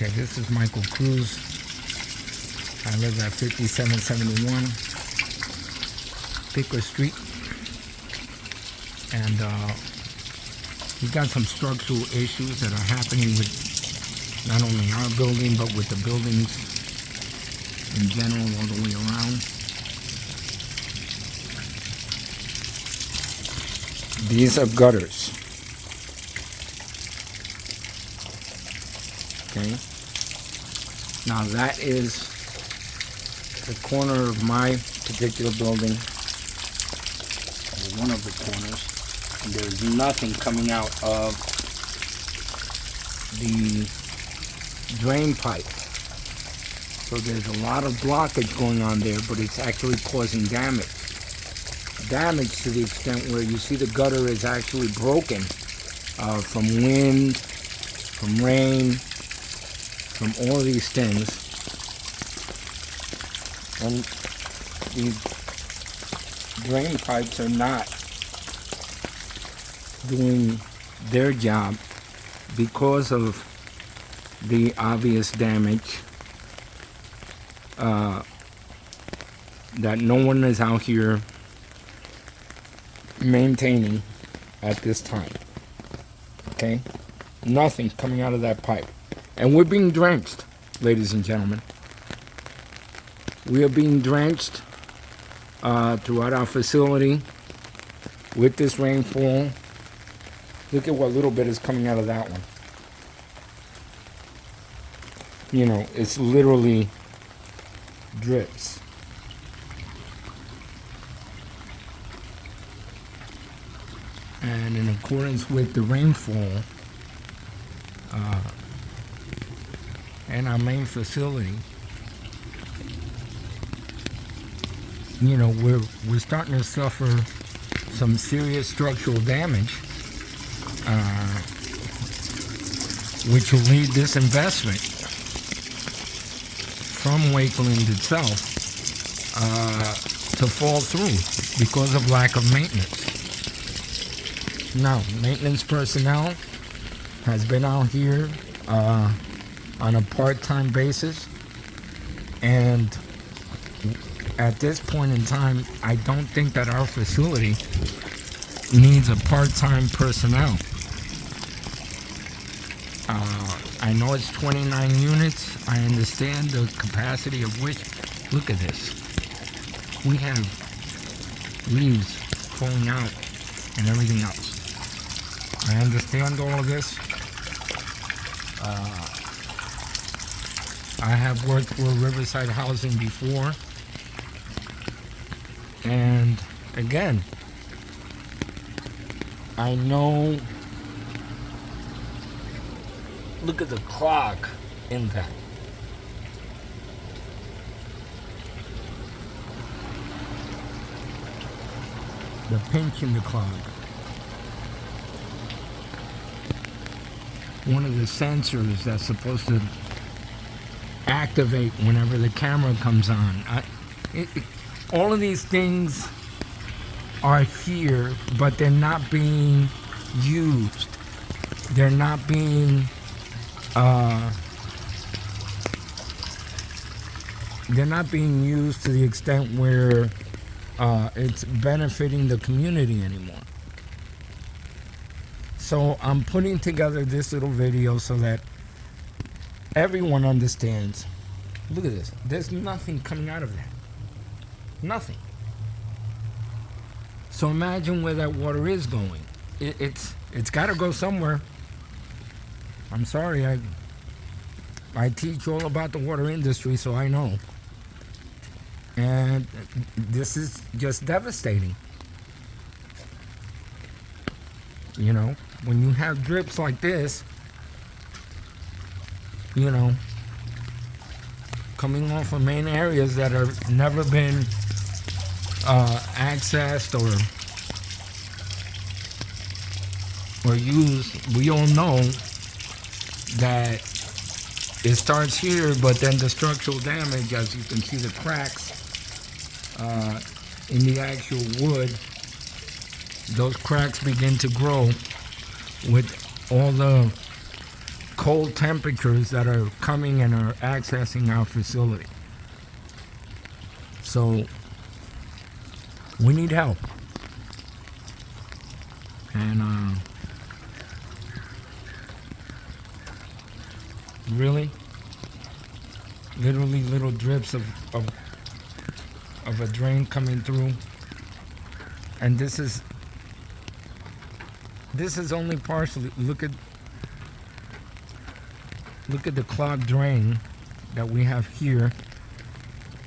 Okay, this is Michael Cruz. I live at 5771 Picker Street. And we got some structural issues that are happening with not only our building, but with the buildings in general all the way around. These are gutters. Okay. Now that is the corner of my particular building, or one of the corners, and there's nothing coming out of the drain pipe. So there's a lot of blockage going on there, but it's actually causing damage. Damage to the extent where you see the gutter is actually broken from wind, from rain, from all of these things. And these drain pipes are not doing their job because of the obvious damage that no one is out here maintaining at this time. Okay? Nothing coming out of that pipe. And we're being drenched, ladies and gentlemen. We are being drenched throughout our facility with this rainfall. Look at what little bit is coming out of that one. You know, it's literally drips. And in accordance with the rainfall and our main facility, you know, we're starting to suffer some serious structural damage, which will lead this investment from Wakeland itself to fall through because of lack of maintenance. Now, maintenance personnel has been out here on a part-time basis, and at this point in time, I don't think that our facility needs a part-time personnel. I know it's 29 units. I understand the capacity of which. Look at this. We have leaves falling out and everything else. I understand all of this. I have worked for Riverside Housing before. And again, I know, look at the clog in that. The pinch in the clog. One of the sensors that's supposed to activate whenever the camera comes on. All of these things are here, but they're not being used. They're not being used to the extent where it's benefiting the community anymore. So I'm putting together this little video so that everyone understands. Look at this. There's nothing coming out of that. Nothing. So imagine where that water is going. It's got to go somewhere. I'm sorry. I teach all about the water industry, so I know. And this is just devastating. You know, when you have drips like this, you know, coming off of main areas that have never been accessed or used, we all know that it starts here, but then the structural damage, as you can see the cracks in the actual wood, those cracks begin to grow with all the cold temperatures that are coming and are accessing our facility. So we need help. And really, literally little drips of a drain coming through. And this is only partially. Look at the clogged drain that we have here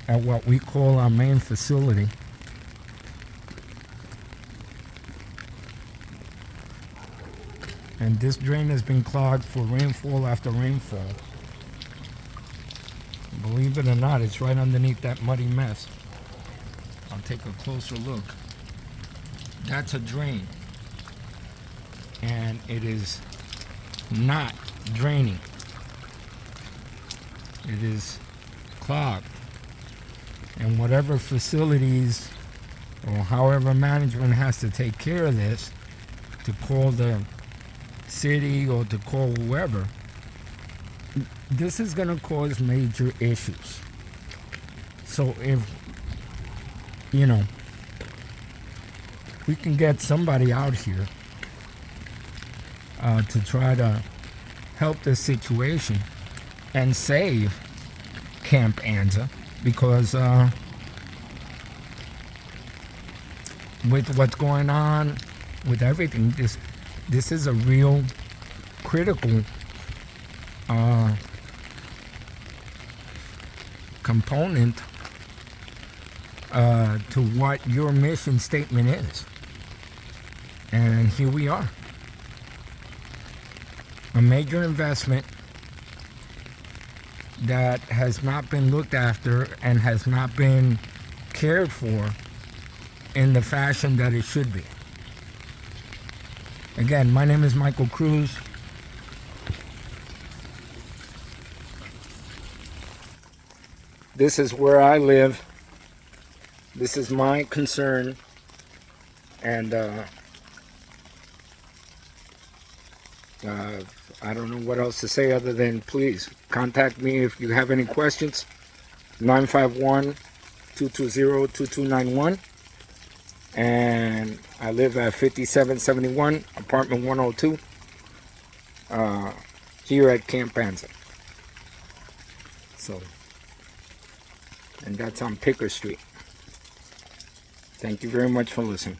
at what we call our main facility. And this drain has been clogged for rainfall after rainfall. Believe it or not, it's right underneath that muddy mess. I'll take a closer look. That's a drain. And it is not draining. It is clogged. And whatever facilities or however management has to take care of this, to call the city or to call whoever, this is going to cause major issues. So if, we can get somebody out here to try to help this situation and save Camp Anza, because with what's going on with everything, this is a real critical component to what your mission statement is. And here we are. A major investment that has not been looked after and has not been cared for in the fashion that it should be. Again, my name is Michael Cruz. This is where I live. This is my concern. And I don't know what else to say other than please contact me if you have any questions. 951-220-2291. And I live at 5771 apartment 102 here at Camp Anza. So, and that's on Picker Street. Thank you very much for listening.